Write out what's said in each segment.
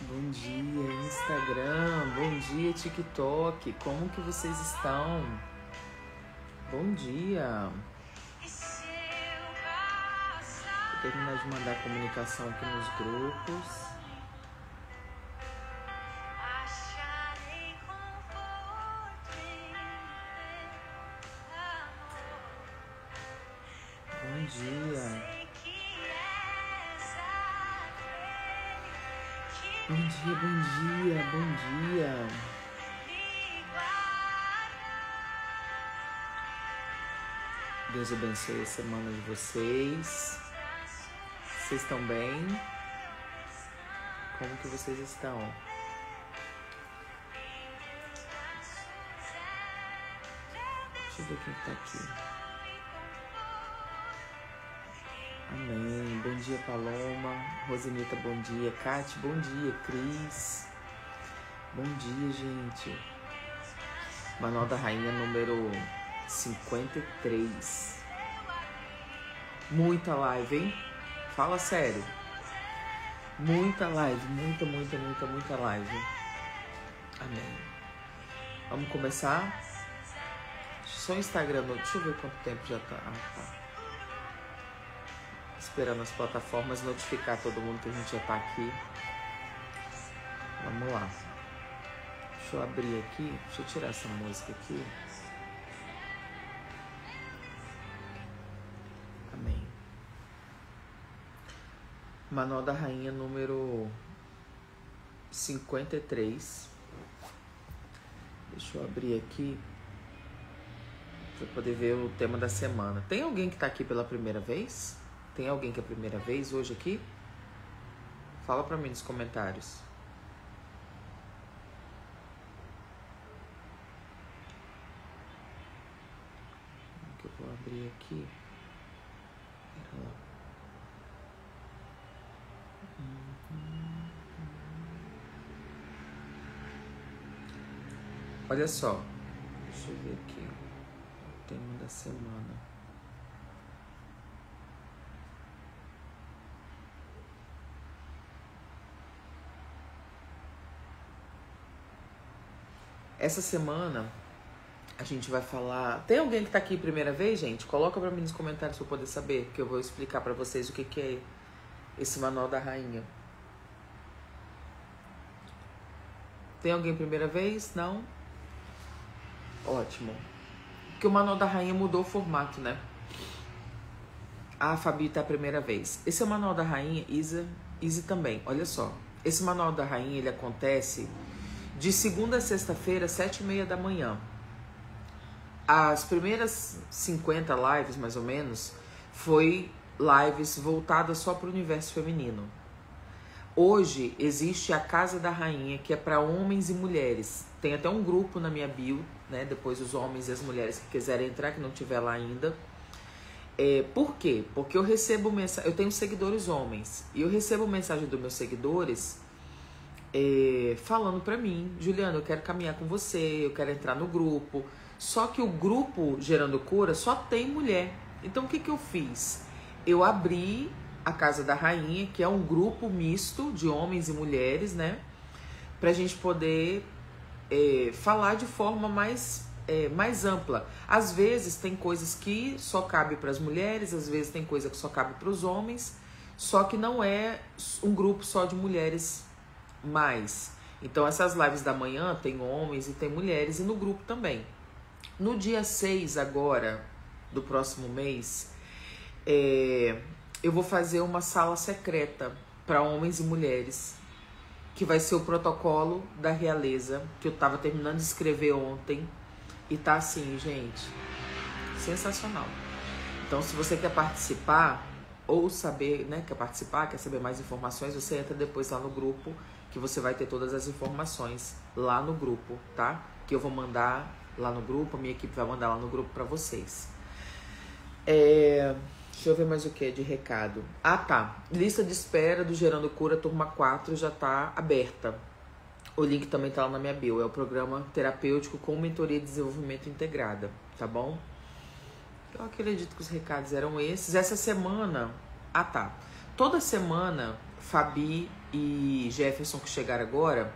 Bom dia, Instagram. Bom dia, TikTok. Como que vocês estão? Bom dia. Vou terminar de mandar a comunicação aqui nos grupos. Bom dia. Bom dia, bom dia, bom dia. Deus abençoe a semana de vocês. Vocês estão bem? Como que vocês estão? Deixa eu ver quem tá aqui. Amém. Bom dia, Paloma. Rosinita, bom dia. Kate, bom dia. Cris. Bom dia, gente. Manual da Rainha número 53. Muita live, hein? Fala sério. Muita live. Muita live. Amém. Vamos começar? Só o Instagram. Deixa eu ver quanto tempo já tá. Tá. Esperando as plataformas notificar todo mundo que a gente já tá aqui. Vamos lá. Deixa eu abrir aqui. Deixa eu tirar essa música aqui. Amém. Manual da Rainha número 53. Deixa eu abrir aqui para poder ver o tema da semana. Tem alguém que tá aqui pela primeira vez? Tem alguém que é a primeira vez hoje aqui? Fala pra mim nos comentários. O que eu vou abrir aqui? Pera lá. Olha só. Deixa eu ver aqui. O tema da semana. Essa semana a gente vai falar... Tem alguém que tá aqui primeira vez, gente? Coloca pra mim nos comentários pra eu poder saber, que eu vou explicar pra vocês o que é esse Manual da Rainha. Tem alguém primeira vez? Não? Ótimo. Porque o Manual da Rainha mudou o formato, né? A Fabi tá a primeira vez. Esse é o Manual da Rainha, Isa também. Olha só. Esse Manual da Rainha, ele acontece... de segunda a sexta-feira, 7h30 da manhã. As primeiras 50 lives, mais ou menos, foi lives voltadas só para o universo feminino. Hoje existe a Casa da Rainha, que é para homens e mulheres. Tem até um grupo na minha bio, né? Depois os homens e as mulheres que quiserem entrar, que não tiver lá ainda. Por quê? Porque eu recebo mensagem, eu tenho seguidores homens, e eu recebo mensagem dos meus seguidores... falando pra mim, Juliana, eu quero caminhar com você, eu quero entrar no grupo. Só que o grupo Gerando Cura só tem mulher. Então o que eu fiz? Eu abri a Casa da Rainha, que é um grupo misto de homens e mulheres, né? Pra gente poder falar de forma mais ampla. Às vezes tem coisas que só cabe para as mulheres, às vezes tem coisa que só cabe para os homens, só que não é um grupo só de mulheres mais. Então essas lives da manhã tem homens e tem mulheres, e no grupo também. No dia 6 agora, do próximo mês, eu vou fazer uma sala secreta para homens e mulheres, que vai ser o protocolo da realeza, que eu tava terminando de escrever ontem, e tá assim, gente, sensacional. Então se você quer participar, ou saber, né, quer participar, quer saber mais informações, você entra depois lá no grupo, que você vai ter todas as informações lá no grupo, tá? Que eu vou mandar lá no grupo, a minha equipe vai mandar lá no grupo pra vocês. Deixa eu ver mais o que de recado. Ah, tá. Lista de espera do Gerando Cura, turma 4, já tá aberta. O link também tá lá na minha bio. É o programa terapêutico com mentoria de desenvolvimento integrada, tá bom? Eu acredito que os recados eram esses. Essa semana Ah, tá. Toda semana, Fabi e Jefferson, que chegaram agora,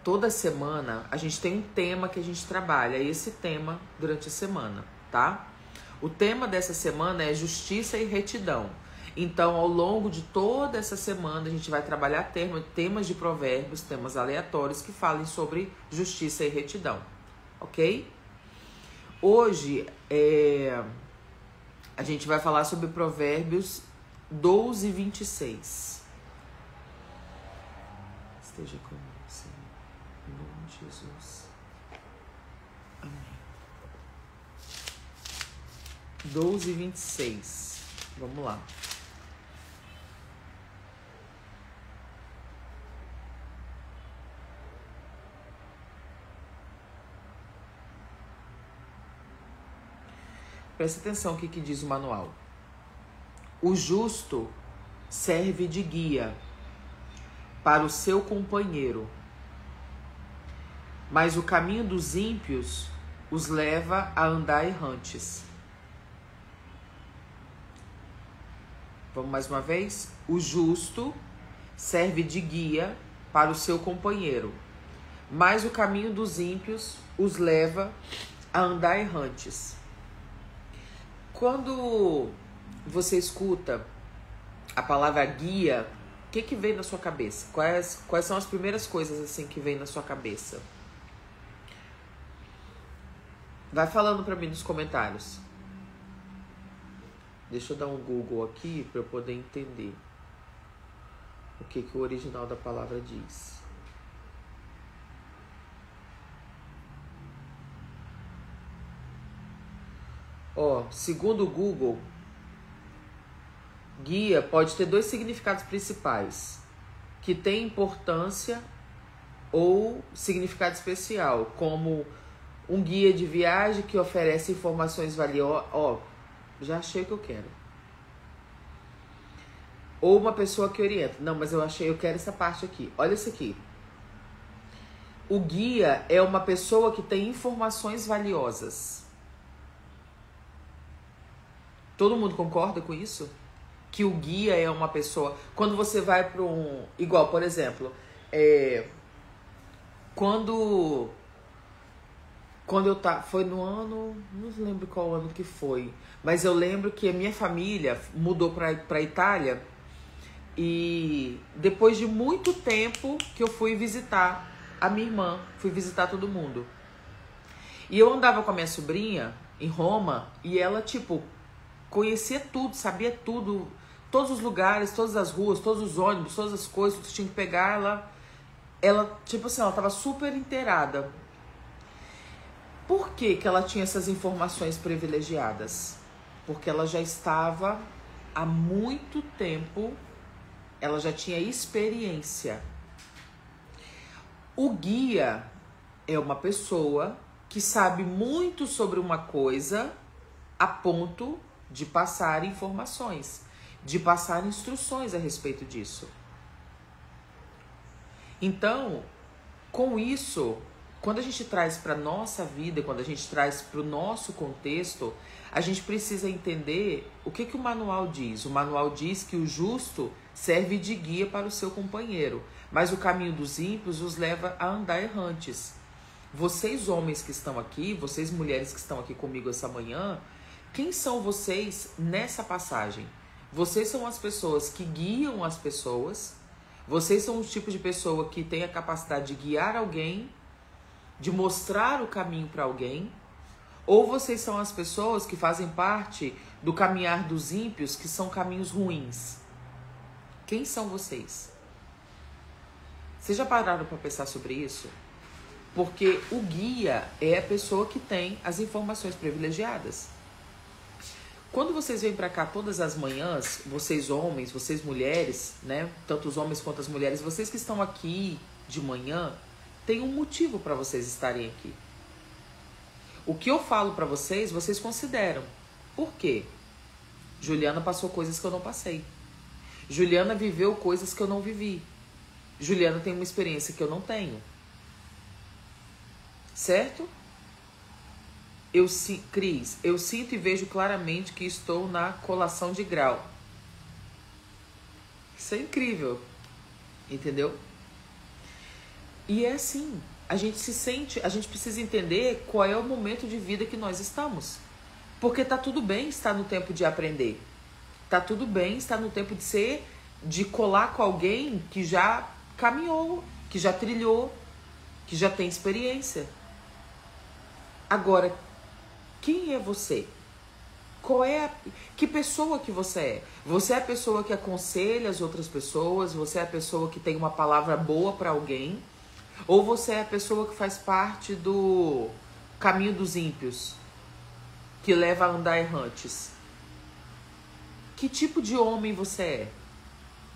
toda semana a gente tem um tema que a gente trabalha, esse tema durante a semana, tá? O tema dessa semana é justiça e retidão. Então, ao longo de toda essa semana, a gente vai trabalhar temas de provérbios, temas aleatórios que falem sobre justiça e retidão, ok? Hoje, a gente vai falar sobre provérbios 12 e 26. Esteja comigo, Senhor. Em nome de Jesus. Amém. 12 e 26. Vamos lá. Presta atenção no que diz o manual. O justo serve de guia para o seu companheiro, mas o caminho dos ímpios os leva a andar errantes. Vamos mais uma vez? O justo serve de guia para o seu companheiro, mas o caminho dos ímpios os leva a andar errantes. Quando você escuta a palavra guia, o que vem na sua cabeça? Quais são as primeiras coisas assim que vem na sua cabeça? Vai falando para mim nos comentários. Deixa eu dar um Google aqui para eu poder entender o que o original da palavra diz. Segundo o Google, guia pode ter dois significados principais, que tem importância ou significado especial, como um guia de viagem que oferece informações valiosas. Já achei o que eu quero. Ou uma pessoa que orienta. Não, mas eu quero essa parte aqui. Olha isso aqui. O guia é uma pessoa que tem informações valiosas. Todo mundo concorda com isso? Que o guia é uma pessoa... Quando você vai para um... Igual, por exemplo, quando eu foi no ano... Não lembro qual ano que foi. Mas eu lembro que a minha família mudou para Itália. E depois de muito tempo que eu fui visitar a minha irmã. Fui visitar todo mundo. E eu andava com a minha sobrinha em Roma. E ela, tipo... conhecia tudo, sabia tudo, todos os lugares, todas as ruas, todos os ônibus, todas as coisas que tu tinha que pegar, ela, tipo assim, ela tava super inteirada. Por que ela tinha essas informações privilegiadas? Porque ela já estava há muito tempo, ela já tinha experiência. O guia é uma pessoa que sabe muito sobre uma coisa a ponto de passar informações, de passar instruções a respeito disso. Então, com isso, quando a gente traz para a nossa vida, quando a gente traz para o nosso contexto, a gente precisa entender o que o manual diz. O manual diz que o justo serve de guia para o seu companheiro, mas o caminho dos ímpios os leva a andar errantes. Vocês homens que estão aqui, vocês mulheres que estão aqui comigo essa manhã, quem são vocês nessa passagem? Vocês são as pessoas que guiam as pessoas. Vocês são o tipo de pessoa que tem a capacidade de guiar alguém, de mostrar o caminho para alguém. Ou vocês são as pessoas que fazem parte do caminhar dos ímpios, que são caminhos ruins? Quem são vocês? Vocês já pararam para pensar sobre isso? Porque o guia é a pessoa que tem as informações privilegiadas. Quando vocês vêm para cá todas as manhãs, vocês homens, vocês mulheres, né? Tanto os homens quanto as mulheres, vocês que estão aqui de manhã, tem um motivo para vocês estarem aqui. O que eu falo para vocês, vocês consideram. Por quê? Juliana passou coisas que eu não passei. Juliana viveu coisas que eu não vivi. Juliana tem uma experiência que eu não tenho. Certo? Cris, eu sinto e vejo claramente que estou na colação de grau. Isso é incrível, entendeu? E é assim, a gente se sente, a gente precisa entender qual é o momento de vida que nós estamos. Porque tá tudo bem estar no tempo de aprender. Tá tudo bem estar no tempo de colar com alguém que já caminhou, que já trilhou, que já tem experiência. Agora, quem é você? Que pessoa que você é? Você é a pessoa que aconselha as outras pessoas? Você é a pessoa que tem uma palavra boa para alguém? Ou você é a pessoa que faz parte do caminho dos ímpios, que leva a andar errantes? Que tipo de homem você é?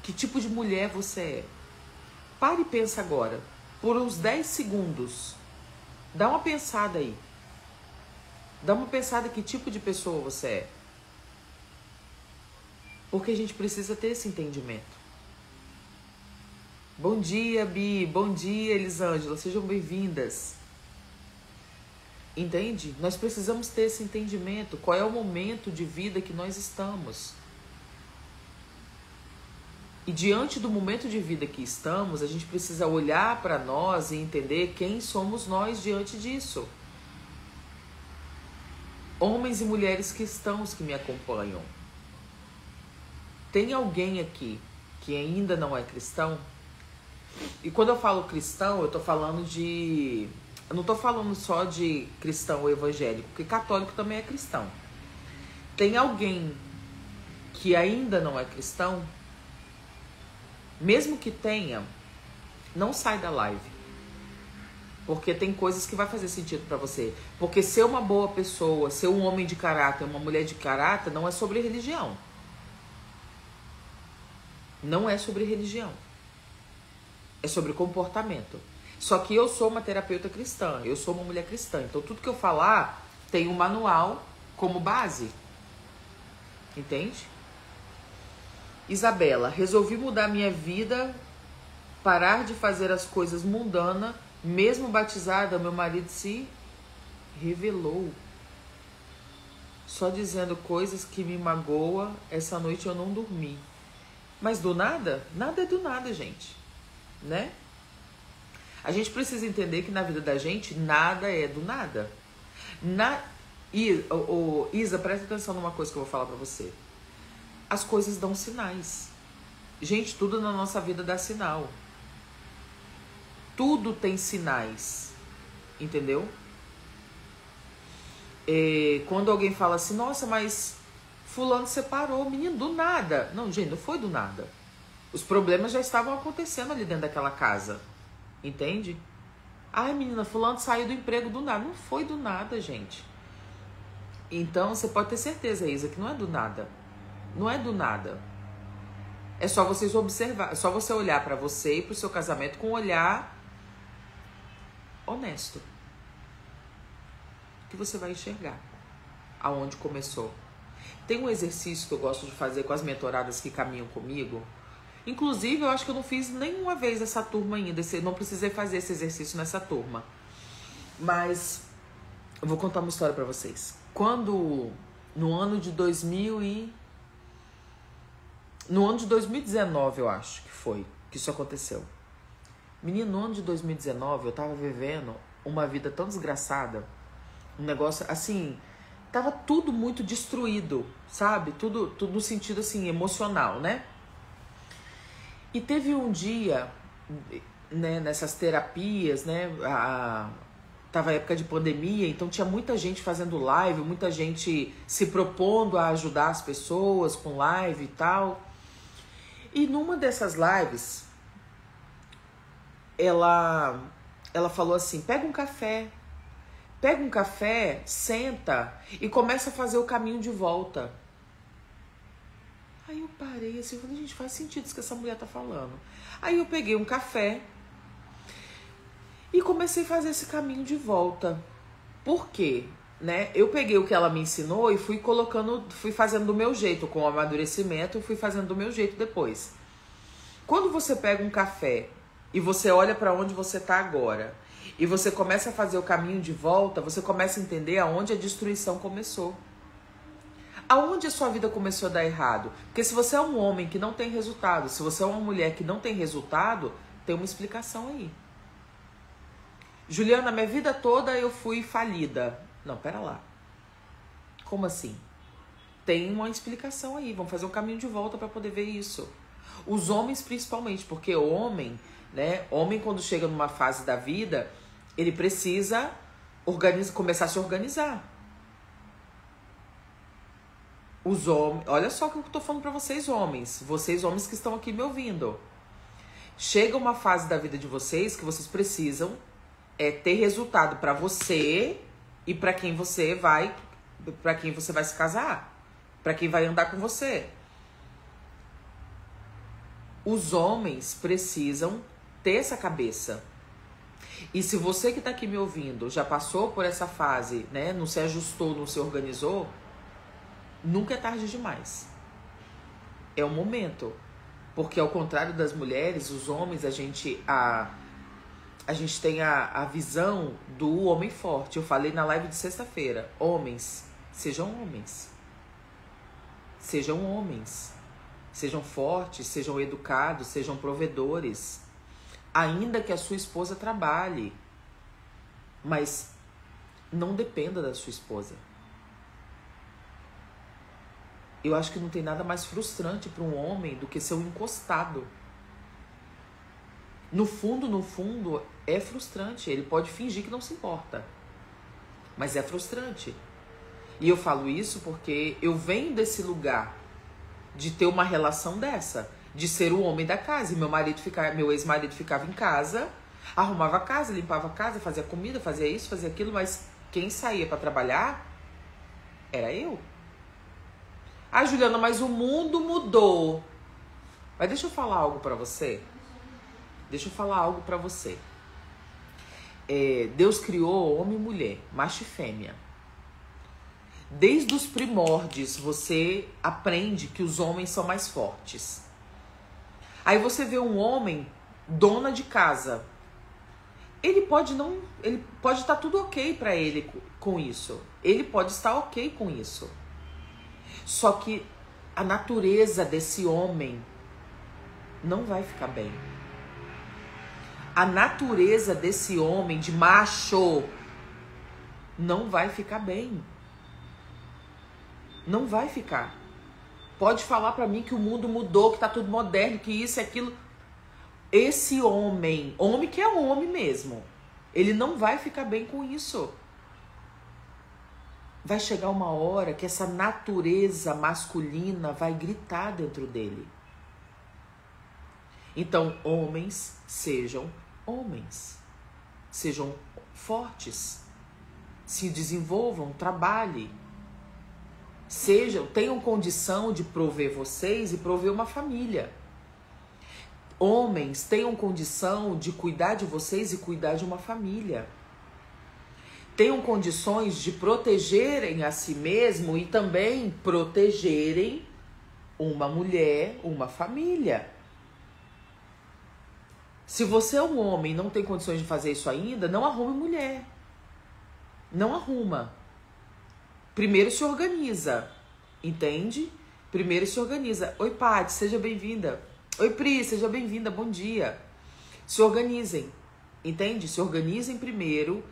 Que tipo de mulher você é? Pare e pensa agora, por uns 10 segundos. Dá uma pensada aí. Dá uma pensada que tipo de pessoa você é. Porque a gente precisa ter esse entendimento. Bom dia, Bi. Bom dia, Elisângela. Sejam bem-vindas. Entende? Nós precisamos ter esse entendimento. Qual é o momento de vida que nós estamos? E diante do momento de vida que estamos, a gente precisa olhar para nós e entender quem somos nós diante disso. Homens e mulheres cristãos que me acompanham. Tem alguém aqui que ainda não é cristão? E quando eu falo cristão, eu tô falando de... Eu não tô falando só de cristão ou evangélico, porque católico também é cristão. Tem alguém que ainda não é cristão? Mesmo que tenha, não sai da live. Porque tem coisas que vai fazer sentido pra você. Porque ser uma boa pessoa, ser um homem de caráter, uma mulher de caráter, não é sobre religião. Não é sobre religião. É sobre comportamento. Só que eu sou uma terapeuta cristã, eu sou uma mulher cristã. Então tudo que eu falar tem um manual como base. Entende? Isabela, resolvi mudar minha vida, parar de fazer as coisas mundanas. Mesmo batizada, meu marido se revelou. Só dizendo coisas que me magoam. Essa noite eu não dormi. Mas do nada? Nada é do nada, gente. Né? A gente precisa entender que na vida da gente, nada é do nada. Isa, presta atenção numa coisa que eu vou falar pra você. As coisas dão sinais. Gente, tudo na nossa vida dá sinal. Tudo tem sinais. Entendeu? Quando alguém fala assim, nossa, mas fulano separou, menino, do nada. Não, gente, não foi do nada. Os problemas já estavam acontecendo ali dentro daquela casa. Entende? Ai, menina, fulano saiu do emprego do nada. Não foi do nada, gente. Então, você pode ter certeza, Isa, que não é do nada. Não é do nada. É só vocês observar, é só você olhar pra você e pro seu casamento com um olhar honesto. Que você vai enxergar aonde começou. Tem um exercício que eu gosto de fazer com as mentoradas que caminham comigo. Inclusive, eu acho que eu não fiz nenhuma vez essa turma ainda. Não precisei fazer esse exercício nessa turma. Mas eu vou contar uma história pra vocês. Quando, no ano de 2019, eu acho que foi, que isso aconteceu. Menino, no ano de 2019, eu tava vivendo uma vida tão desgraçada. Um negócio, assim, tava tudo muito destruído, sabe? Tudo no sentido, assim, emocional, né? E teve um dia, né, nessas terapias, né, tava época de pandemia, então tinha muita gente fazendo live, muita gente se propondo a ajudar as pessoas com live e tal. E numa dessas lives, ela falou assim, pega um café, senta e começa a fazer o caminho de volta. Aí eu parei assim, falei, gente, faz sentido isso que essa mulher tá falando. Aí eu peguei um café e comecei a fazer esse caminho de volta. Por quê? Né? Eu peguei o que ela me ensinou e fui fazendo do meu jeito, com o amadurecimento, fui fazendo do meu jeito depois. Quando você pega um café e você olha para onde você tá agora e você começa a fazer o caminho de volta, você começa a entender aonde a destruição começou. Aonde a sua vida começou a dar errado? Porque se você é um homem que não tem resultado, se você é uma mulher que não tem resultado, tem uma explicação aí. Juliana, minha vida toda eu fui falida. Não, pera lá. Como assim? Tem uma explicação aí. Vamos fazer um caminho de volta para poder ver isso. Os homens principalmente, porque o homem, né? Homem quando chega numa fase da vida, ele precisa começar a se organizar. Os homens, olha só o que eu tô falando para vocês homens que estão aqui me ouvindo. Chega uma fase da vida de vocês que vocês precisam ter resultado para você e para quem você vai se casar, para quem vai andar com você. Os homens precisam ter essa cabeça. E se você que tá aqui me ouvindo já passou por essa fase, né, não se ajustou, não se organizou, nunca é tarde demais. É o momento. Porque ao contrário das mulheres, os homens, a gente tem a visão do homem forte. Eu falei na live de sexta-feira. Homens, sejam homens. Sejam homens. Sejam fortes, sejam educados, sejam provedores. Ainda que a sua esposa trabalhe. Mas não dependa da sua esposa. Eu acho que não tem nada mais frustrante para um homem do que ser um encostado. No fundo, é frustrante. Ele pode fingir que não se importa. Mas é frustrante. E eu falo isso porque eu venho desse lugar de ter uma relação dessa. De ser o homem da casa. E meu ex-marido ficava em casa, arrumava a casa, limpava a casa, fazia comida, fazia isso, fazia aquilo. Mas quem saía para trabalhar era eu. Ah, Juliana, mas o mundo mudou. Mas deixa eu falar algo pra você. Deus criou homem e mulher, macho e fêmea. Desde os primórdios, você aprende que os homens são mais fortes. Aí você vê um homem, dona de casa. Ele pode estar tudo ok pra ele com isso. Ele pode estar ok com isso. Só que a natureza desse homem não vai ficar bem. A natureza desse homem de macho não vai ficar bem. Não vai ficar. Pode falar pra mim que o mundo mudou, que tá tudo moderno, que isso e aquilo. Esse homem que é um homem mesmo, ele não vai ficar bem com isso. Vai chegar uma hora que essa natureza masculina vai gritar dentro dele. Então, homens, sejam fortes, se desenvolvam, trabalhem, tenham condição de prover vocês e prover uma família. Homens, tenham condição de cuidar de vocês e cuidar de uma família. Tenham condições de protegerem a si mesmo e também protegerem uma mulher, uma família. Se você é um homem e não tem condições de fazer isso ainda, não arrume mulher. Não arruma. Primeiro se organiza, entende? Primeiro se organiza. Oi, Paty, seja bem-vinda. Oi, Pri, seja bem-vinda, bom dia. Se organizem, entende? Se organizem primeiro.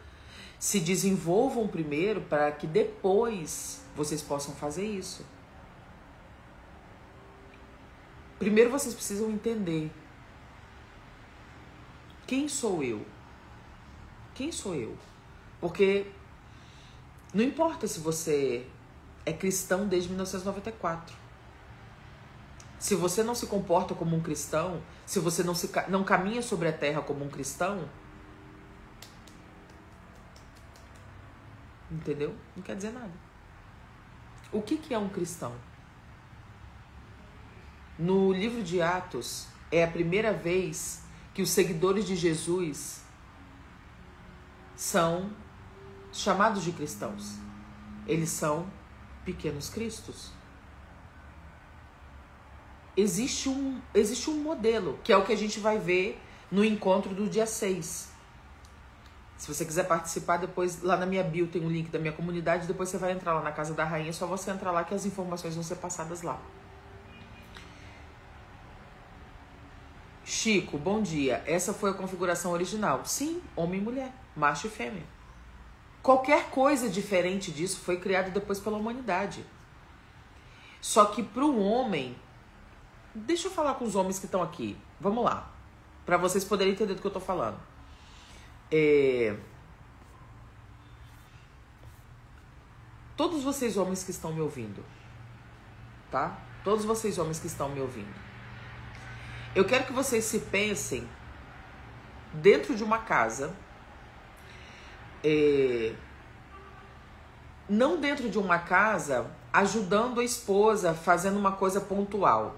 Se desenvolvam primeiro para que depois vocês possam fazer isso. Primeiro vocês precisam entender. Quem sou eu? Quem sou eu? Porque não importa se você é cristão desde 1994. Se você não se comporta como um cristão, se você não caminha sobre a terra como um cristão, entendeu? Não quer dizer nada. O que é um cristão? No livro de Atos, é a primeira vez que os seguidores de Jesus são chamados de cristãos. Eles são pequenos cristos. Existe um modelo, que é o que a gente vai ver no encontro do dia 6. Se você quiser participar, depois lá na minha bio tem um link da minha comunidade, depois você vai entrar lá na Casa da Rainha, é só você entrar lá que as informações vão ser passadas lá. Chico, bom dia. Essa foi a configuração original. Sim, homem e mulher, macho e fêmea. Qualquer coisa diferente disso foi criada depois pela humanidade. Só que para o homem... Deixa eu falar com os homens que estão aqui. Vamos lá. Para vocês poderem entender do que eu tô falando. Todos vocês homens que estão me ouvindo, tá? Todos vocês homens que estão me ouvindo. Eu quero que vocês se pensem dentro de uma casa, não dentro de uma casa ajudando a esposa, fazendo uma coisa pontual.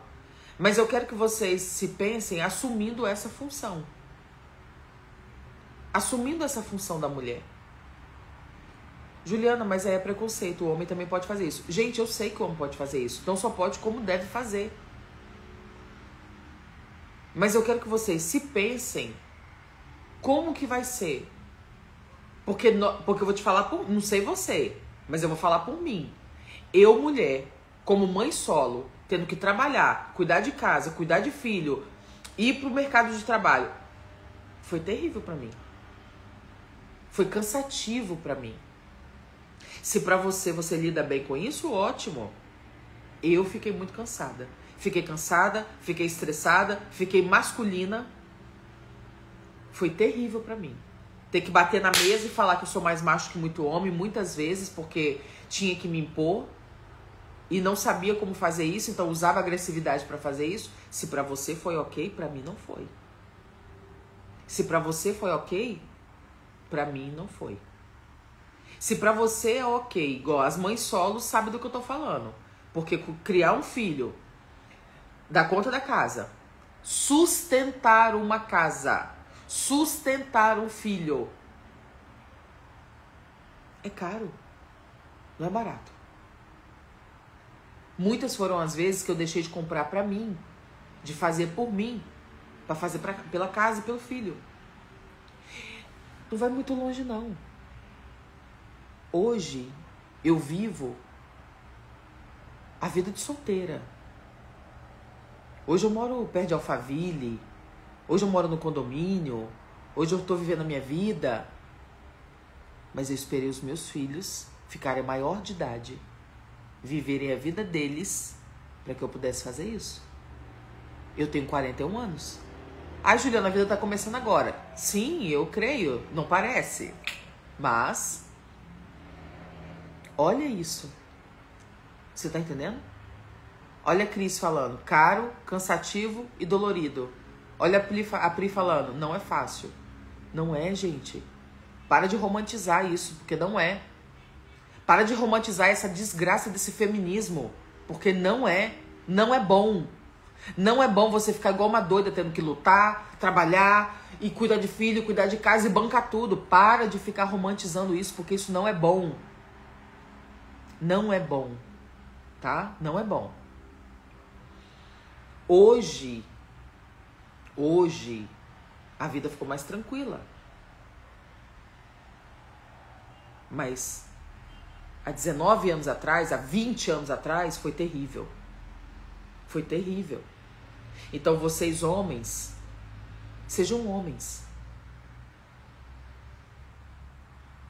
Mas eu quero que vocês se pensem assumindo essa função. Assumindo essa função da mulher. Juliana, mas aí é preconceito, o homem também pode fazer isso. Gente, eu sei que o homem pode fazer isso. Não só pode, como deve fazer. Mas eu quero que vocês se pensem como que vai ser. Porque eu vou te falar por... Não sei você, mas eu vou falar por mim. Eu, mulher, como mãe solo, tendo que trabalhar, cuidar de casa, cuidar de filho, ir pro mercado de trabalho. Foi terrível pra mim. Foi cansativo pra mim. Se pra você lida bem com isso, ótimo. Eu fiquei muito cansada. Fiquei cansada, fiquei estressada, fiquei masculina. Foi terrível pra mim. Ter que bater na mesa e falar que eu sou mais macho que muito homem, muitas vezes, porque tinha que me impor. E não sabia como fazer isso, então usava agressividade pra fazer isso. Se pra você foi ok, pra mim não foi. Se pra você foi ok, pra mim não foi. Se pra você é ok, igual as mães solos sabem do que eu tô falando. Porque criar um filho, dar conta da casa, sustentar uma casa, sustentar um filho, é caro, não é barato. Muitas foram as vezes que eu deixei de comprar pra mim, de fazer por mim, pra fazer pela casa e pelo filho. Não vai muito longe, não. Hoje, eu vivo a vida de solteira. Hoje eu moro perto de Alphaville. Hoje eu moro no condomínio. Hoje eu tô vivendo a minha vida. Mas eu esperei os meus filhos ficarem maior de idade, viverem a vida deles, para que eu pudesse fazer isso. Eu tenho 41 anos. Ai, Juliana, a vida tá começando agora. Sim, eu creio. Não parece. Mas... olha isso. Você tá entendendo? Olha a Cris falando, caro, cansativo e dolorido. Olha a Pri falando, não é fácil. Não é, gente. Para de romantizar isso, porque não é. Para de romantizar essa desgraça desse feminismo, porque não é. Não é bom. Não é bom você ficar igual uma doida tendo que lutar, trabalhar e cuidar de filho, cuidar de casa e bancar tudo. Para de ficar romantizando isso, porque isso não é bom. Não é bom, tá? Não é bom. Hoje, a vida ficou mais tranquila. Mas há 19 anos atrás, há 20 anos atrás, foi terrível. Foi terrível. Então vocês homens, sejam homens.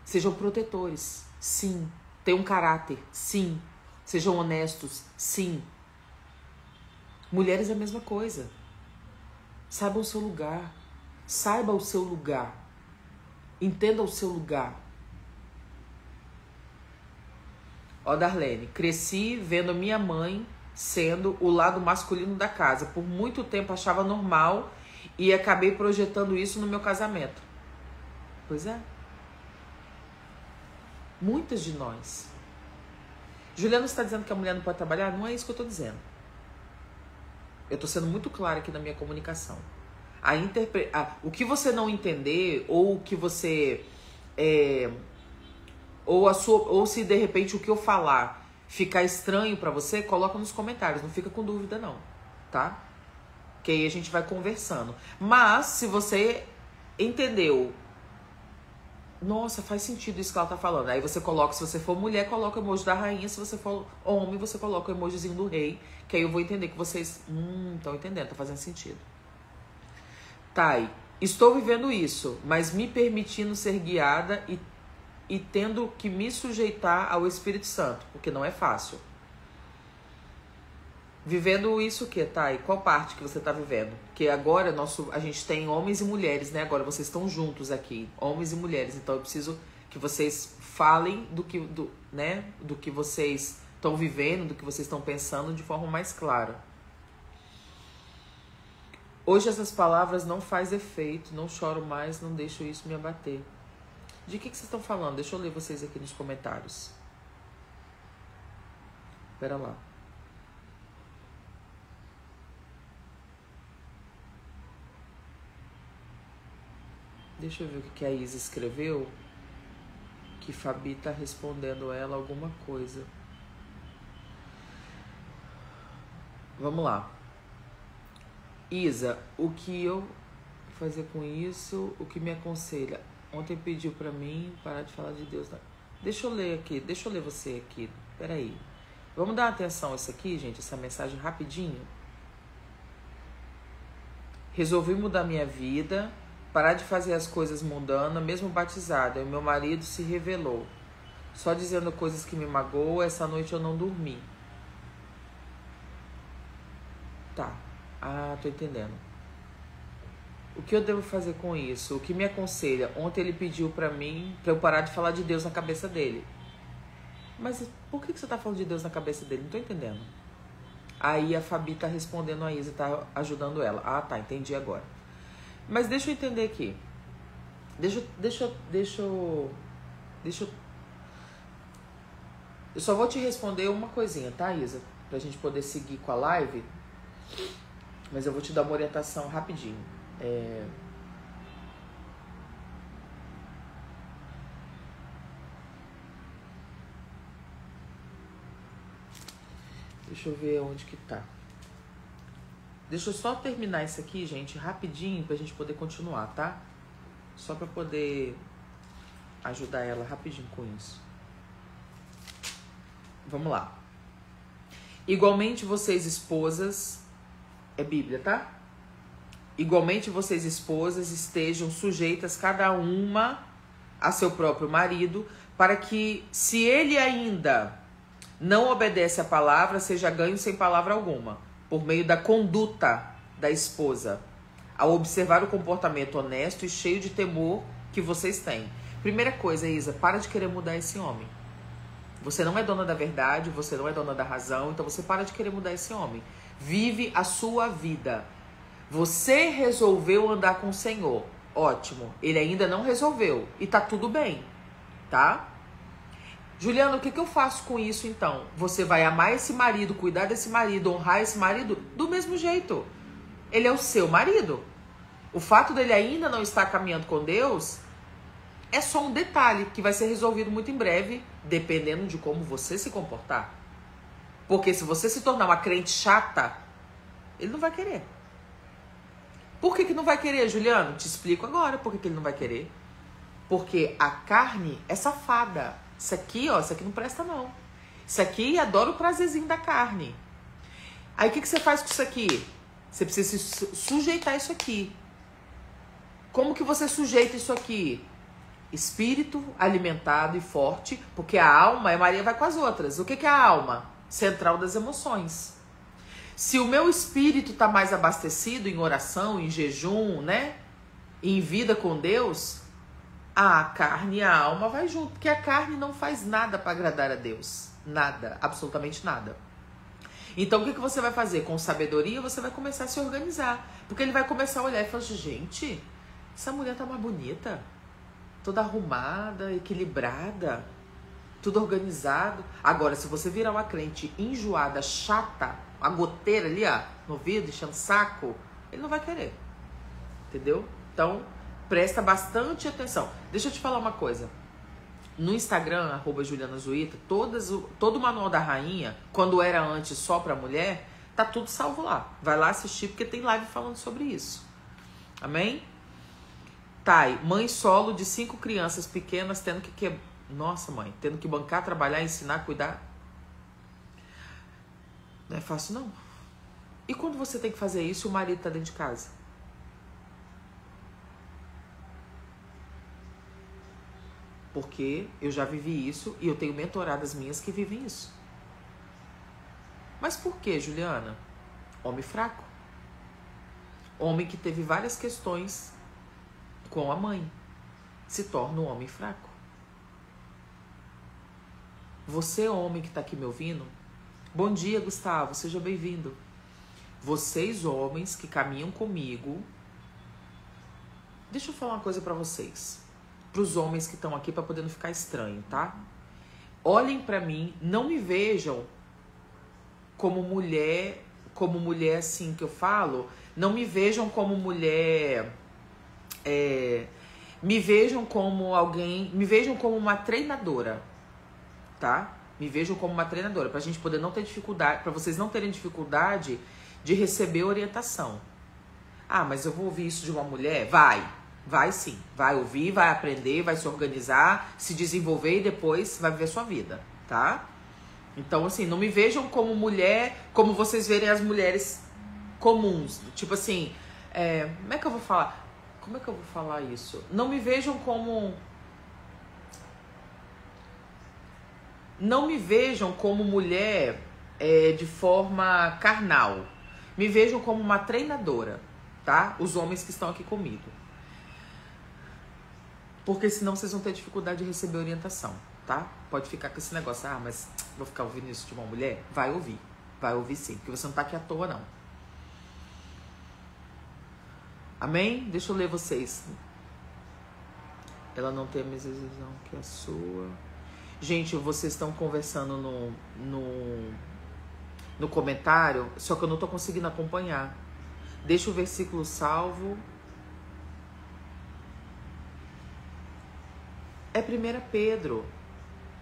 Sejam protetores, sim. Tenham caráter, sim. Sejam honestos, sim. Mulheres é a mesma coisa. Saiba o seu lugar. Saiba o seu lugar. Entenda o seu lugar. Ó, Darlene, cresci vendo minha mãe sendo o lado masculino da casa. Por muito tempo achava normal e acabei projetando isso no meu casamento. Pois é. Muitas de nós. Juliana está dizendo que a mulher não pode trabalhar? Não é isso que eu estou dizendo. Eu estou sendo muito clara aqui na minha comunicação. O que você não entender, ou o que você... ou se de repente o que eu falar ficar estranho pra você, coloca nos comentários. Não fica com dúvida não, tá? Que aí a gente vai conversando. Mas se você entendeu Nossa, faz sentido isso que ela tá falando. Aí você coloca, se você for mulher, coloca o emoji da rainha. Se você for homem, você coloca o emojizinho do rei. Que aí eu vou entender que vocês... estão entendendo, tá fazendo sentido. Thay, estou vivendo isso, mas me permitindo ser guiada e tendo que me sujeitar ao Espírito Santo. Porque não é fácil. Vivendo isso o que, Thay? Qual parte que você tá vivendo? Porque agora a gente tem homens e mulheres, né? Agora vocês estão juntos aqui, homens e mulheres. Então eu preciso que vocês falem do que vocês estão vivendo, do que vocês estão pensando de forma mais clara. Hoje essas palavras não faz efeito, não choro mais, não deixo isso me abater. De que vocês estão falando? Deixa eu ler vocês aqui nos comentários. Pera lá. Deixa eu ver o que a Isa escreveu. Que Fabi tá respondendo ela alguma coisa. Vamos lá. Isa, o que eu fazer com isso? O que me aconselha? Ontem pediu pra mim parar de falar de Deus. Deixa eu ler aqui, deixa eu ler você aqui. Peraí. Vamos dar atenção a isso aqui, gente, essa mensagem rapidinho. Resolvi mudar minha vida, parar de fazer as coisas mundanas, mesmo batizada. E o meu marido se revelou, só dizendo coisas que me magoam. Essa noite eu não dormi. Tá. Ah, tô entendendo. O que eu devo fazer com isso? O que me aconselha? Ontem ele pediu pra mim, pra eu parar de falar de Deus na cabeça dele. Mas por que você tá falando de Deus na cabeça dele? Não tô entendendo. Aí a Fabi tá respondendo a Isa, tá ajudando ela. Ah, tá, entendi agora. Mas deixa eu entender aqui. Eu só vou te responder uma coisinha, tá, Isa? Pra gente poder seguir com a live. Mas eu vou te dar uma orientação rapidinho. Deixa eu ver onde que tá. Deixa eu só terminar isso aqui, gente, rapidinho, pra gente poder continuar, tá? Só pra poder ajudar ela rapidinho com isso. Vamos lá. Igualmente vocês, esposas... É Bíblia, tá? Igualmente vocês, esposas, estejam sujeitas cada uma a seu próprio marido, para que, se ele ainda não obedece à palavra, seja ganho sem palavra alguma, por meio da conduta da esposa, ao observar o comportamento honesto e cheio de temor que vocês têm. Primeira coisa, Isa, para de querer mudar esse homem. Você não é dona da verdade, você não é dona da razão, então você para de querer mudar esse homem. Vive a sua vida. Você resolveu andar com o Senhor. Ótimo. Ele ainda não resolveu. E tá tudo bem. Tá? Juliana, o que eu faço com isso então? Você vai amar esse marido, cuidar desse marido, honrar esse marido do mesmo jeito. Ele é o seu marido. O fato dele ainda não estar caminhando com Deus é só um detalhe que vai ser resolvido muito em breve, dependendo de como você se comportar. Porque se você se tornar uma crente chata, ele não vai querer. Por que não vai querer, Juliano? Te explico agora por que ele não vai querer. Porque a carne é safada. Isso aqui, ó, isso aqui não presta não. Isso aqui adora o prazerzinho da carne. Aí o que você faz com isso aqui? Você precisa se sujeitar a isso aqui. Como que você sujeita isso aqui? Espírito alimentado e forte, porque a alma, Maria vai com as outras. O que é a alma? Central das emoções. Se o meu espírito está mais abastecido em oração, em jejum, né? Em vida com Deus, a carne e a alma vai junto. Porque a carne não faz nada para agradar a Deus. Nada, absolutamente nada. Então o que você vai fazer? Com sabedoria você vai começar a se organizar. Porque ele vai começar a olhar e falar, gente, essa mulher tá mais bonita. Toda arrumada, equilibrada, tudo organizado. Agora, se você virar uma crente enjoada, chata, uma goteira ali, ó, no ouvido, enchendo saco, ele não vai querer. Entendeu? Então, presta bastante atenção. Deixa eu te falar uma coisa. No Instagram, @JulianaZuita, todo o Manual da Rainha, quando era antes só pra mulher, tá tudo salvo lá. Vai lá assistir, porque tem live falando sobre isso. Amém? Thay, mãe solo de 5 crianças pequenas, tendo que... Nossa, mãe, tendo que bancar, trabalhar, ensinar, cuidar. Não é fácil, não. E quando você tem que fazer isso e o marido tá dentro de casa? Porque eu já vivi isso e eu tenho mentoradas minhas que vivem isso. Mas por que, Juliana? Homem fraco. Homem que teve várias questões com a mãe se torna um homem fraco. Você, homem que está aqui me ouvindo, bom dia, Gustavo, seja bem-vindo. Vocês, homens que caminham comigo, deixa eu falar uma coisa para vocês, para os homens que estão aqui, para poder não ficar estranho, tá? Olhem para mim, não me vejam como mulher assim que eu falo, não me vejam como mulher, me vejam como alguém, me vejam como uma treinadora, tá? Me vejam como uma treinadora, pra gente poder não ter dificuldade, pra vocês não terem dificuldade de receber orientação. Ah, mas eu vou ouvir isso de uma mulher? Vai sim, vai ouvir, vai aprender, vai se organizar, se desenvolver e depois vai viver sua vida, tá? Então, assim, não me vejam como mulher, como vocês verem as mulheres comuns. Tipo assim, como é que eu vou falar? Como é que eu vou falar isso? Não me vejam como... Não me vejam como mulher de forma carnal. Me vejam como uma treinadora, tá? Os homens que estão aqui comigo. Porque senão vocês vão ter dificuldade de receber orientação, tá? Pode ficar com esse negócio, ah, mas vou ficar ouvindo isso de uma mulher? Vai ouvir sim, porque você não tá aqui à toa, não. Amém? Deixa eu ler vocês. Ela não tem a mesma visão que a sua. Gente, vocês estão conversando no comentário, só que eu não tô conseguindo acompanhar. Deixa o versículo salvo. É 1 Pedro.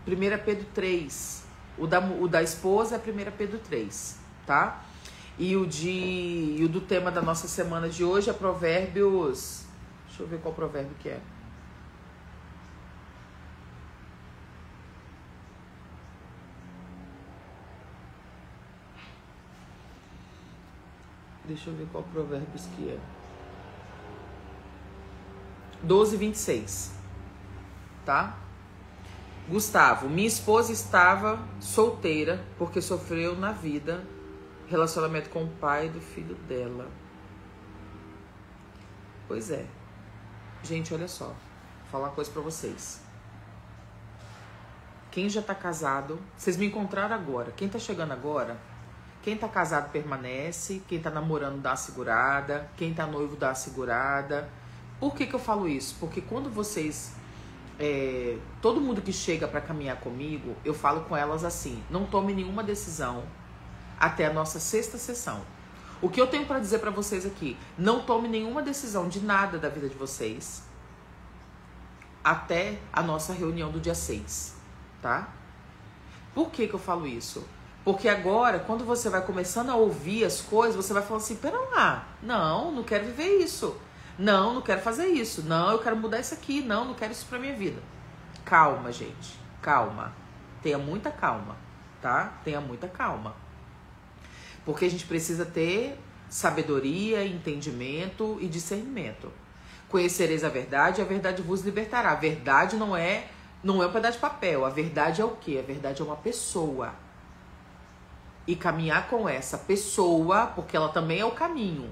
1 Pedro 3. O da esposa é 1 Pedro 3, tá? E o do tema da nossa semana de hoje é Provérbios... Deixa eu ver qual provérbio que é. Deixa eu ver qual Provérbios que é. 12:26. Tá? Gustavo, minha esposa estava solteira porque sofreu na vida relacionamento com o pai do filho dela. Pois é. Gente, olha só. Vou falar uma coisa pra vocês. Quem já tá casado, vocês me encontraram agora. Quem tá chegando agora, quem tá casado permanece, quem tá namorando dá uma segurada, quem tá noivo dá uma segurada. Por que eu falo isso? Porque quando vocês... todo mundo que chega pra caminhar comigo, eu falo com elas assim, não tome nenhuma decisão até a nossa 6ª sessão. O que eu tenho pra dizer pra vocês aqui, não tome nenhuma decisão de nada da vida de vocês até a nossa reunião do dia 6, tá? Por que eu falo isso? Porque agora, quando você vai começando a ouvir as coisas, você vai falando assim, pera lá, não quero viver isso. Não quero fazer isso. Não, eu quero mudar isso aqui. Não quero isso pra minha vida. Calma, gente. Calma. Tenha muita calma, tá? Tenha muita calma. Porque a gente precisa ter sabedoria, entendimento e discernimento. Conhecereis a verdade vos libertará. A verdade não é um pedaço de papel. A verdade é o quê? A verdade é uma pessoa. E caminhar com essa pessoa, porque ela também é o caminho.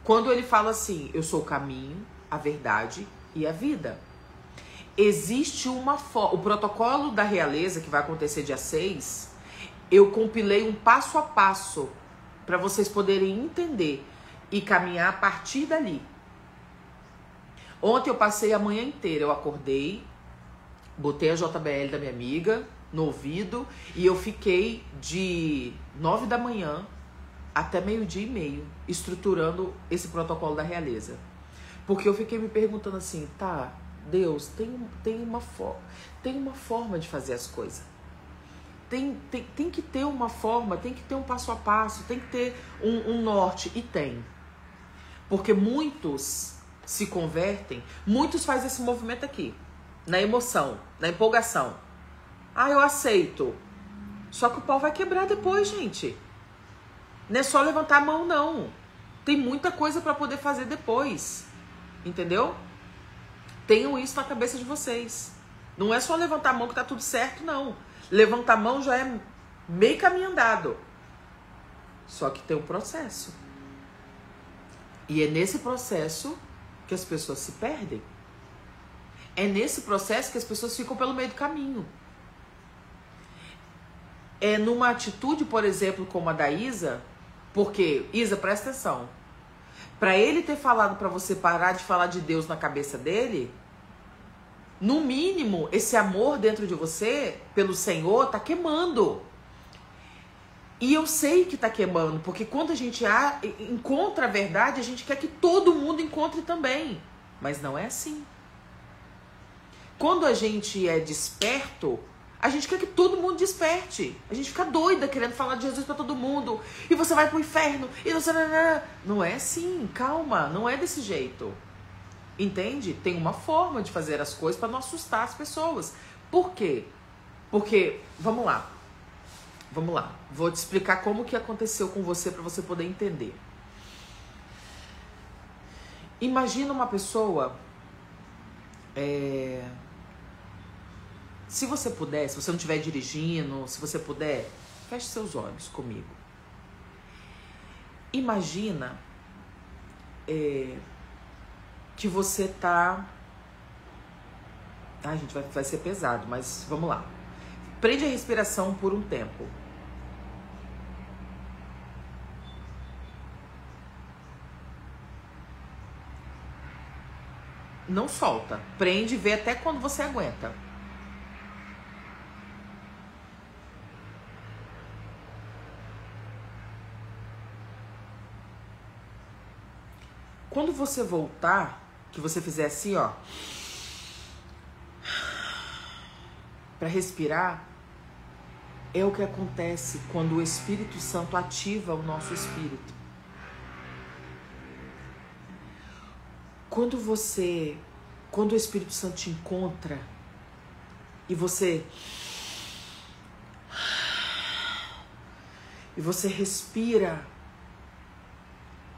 Quando ele fala assim, eu sou o caminho, a verdade e a vida. Existe uma forma... O protocolo da realeza, que vai acontecer dia 6, eu compilei um passo a passo para vocês poderem entender e caminhar a partir dali. Ontem eu passei a manhã inteira, eu acordei, botei a JBL da minha amiga no ouvido e eu fiquei de 9 da manhã até 12:30, estruturando esse protocolo da realeza. Porque eu fiquei me perguntando assim, tá, Deus, tem uma forma de fazer as coisas. Tem que ter uma forma, tem que ter um passo a passo, tem que ter um norte. E tem. Porque muitos se convertem, muitos fazem esse movimento aqui, na emoção, na empolgação. Ah, eu aceito. Só que o pau vai quebrar depois, gente. Não é só levantar a mão, não. Tem muita coisa para poder fazer depois. Entendeu? Tenham isso na cabeça de vocês. Não é só levantar a mão que tá tudo certo, não. Levantar a mão já é meio caminho andado. Só que tem um processo. E é nesse processo que as pessoas se perdem. É nesse processo que as pessoas ficam pelo meio do caminho. É numa atitude, por exemplo, como a da Isa, porque, Isa, presta atenção, para ele ter falado para você parar de falar de Deus na cabeça dele, no mínimo, esse amor dentro de você, pelo Senhor, tá queimando. E eu sei que tá queimando, porque quando a gente encontra a verdade, a gente quer que todo mundo encontre também. Mas não é assim. Quando a gente é desperto, a gente quer que todo mundo desperte. A gente fica doida querendo falar de Jesus pra todo mundo. E você vai pro inferno. E você... Não é assim, calma, não é desse jeito. Entende? Tem uma forma de fazer as coisas para não assustar as pessoas. Por quê? Porque, vamos lá. Vou te explicar como que aconteceu com você para você poder entender. Imagina uma pessoa... Se você puder, se você não estiver dirigindo, se você puder, feche seus olhos comigo. Imagina que você tá... Ai, gente, vai ser pesado, mas vamos lá. Prende a respiração por um tempo. Não solta. Prende e vê até quando você aguenta. Quando você voltar, que você fizer assim, ó, para respirar, é o que acontece quando o Espírito Santo ativa o nosso espírito. Quando o Espírito Santo te encontra e você respira,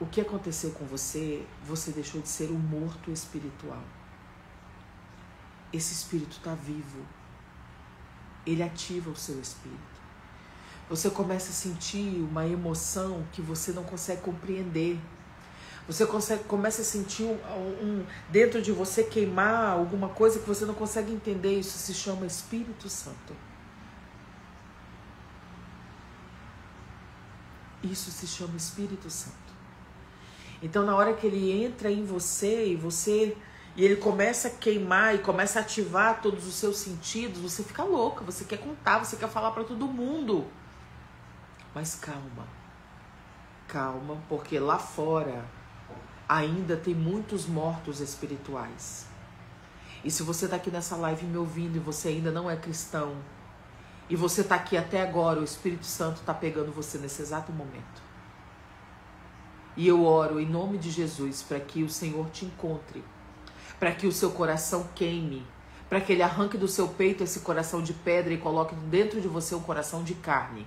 o que aconteceu com você? Você deixou de ser um morto espiritual. Esse espírito está vivo. Ele ativa o seu espírito. Você começa a sentir uma emoção que você não consegue compreender. Você começa a sentir dentro de você queimar alguma coisa que você não consegue entender. Isso se chama Espírito Santo. Isso se chama Espírito Santo. Então, na hora que ele entra em você e ele começa a queimar e começa a ativar todos os seus sentidos, você fica louca, você quer contar, você quer falar para todo mundo. Mas calma. Calma, porque lá fora ainda tem muitos mortos espirituais. E se você tá aqui nessa live me ouvindo e você ainda não é cristão, e você tá aqui até agora, o Espírito Santo tá pegando você nesse exato momento. E eu oro em nome de Jesus para que o Senhor te encontre, para que o seu coração queime, para que ele arranque do seu peito esse coração de pedra e coloque dentro de você um coração de carne.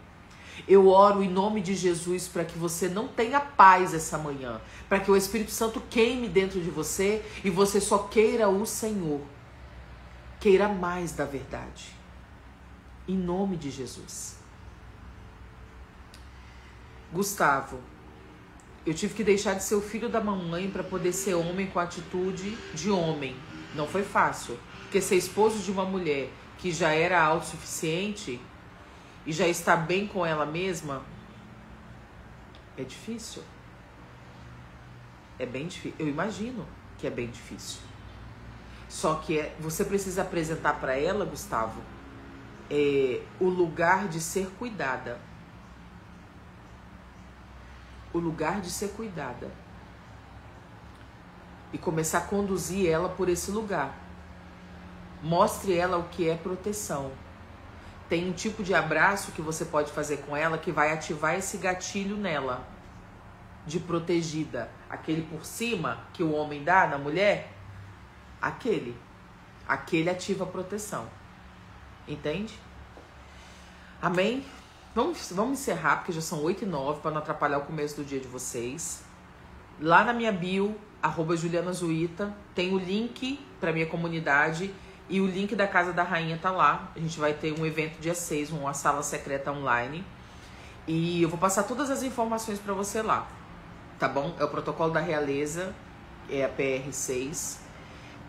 Eu oro em nome de Jesus para que você não tenha paz essa manhã, para que o Espírito Santo queime dentro de você e você só queira o Senhor, queira mais da verdade. Em nome de Jesus. Gustavo, eu tive que deixar de ser o filho da mamãe para poder ser homem com atitude de homem. Não foi fácil, porque ser esposo de uma mulher que já era autossuficiente e já está bem com ela mesma é difícil. É bem difícil. Eu imagino que é bem difícil. Só que você precisa apresentar para ela, Gustavo, o lugar de ser cuidada. O lugar de ser cuidada. E começar a conduzir ela por esse lugar. Mostre ela o que é proteção. Tem um tipo de abraço que você pode fazer com ela que vai ativar esse gatilho nela. de protegida, aquele por cima que o homem dá na mulher, aquele ativa a proteção. Entende? Amém? Vamos encerrar, porque já são 8h09, para não atrapalhar o começo do dia de vocês. Lá na minha bio, @JulianaZuita, tem o link para minha comunidade e o link da Casa da Rainha tá lá. A gente vai ter um evento dia 6, uma sala secreta online. E eu vou passar todas as informações para você lá, tá bom? É o protocolo da realeza, é a PR6,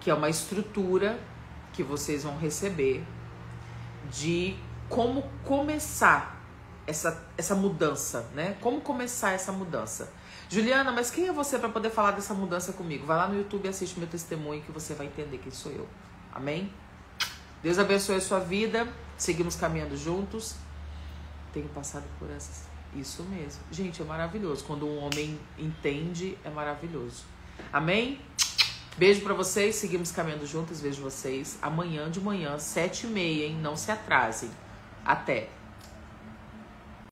que é uma estrutura que vocês vão receber de como começar essa mudança, né? Como começar essa mudança. Juliana, mas quem é você para poder falar dessa mudança comigo? Vai lá no YouTube e assiste meu testemunho que você vai entender quem sou eu. Amém? Deus abençoe a sua vida. Seguimos caminhando juntos. Tenho passado por essas... Isso mesmo. Gente, é maravilhoso. Quando um homem entende, é maravilhoso. Amém? Beijo pra vocês. Seguimos caminhando juntos. Vejo vocês amanhã de manhã, 7h30, hein? Não se atrasem. Até.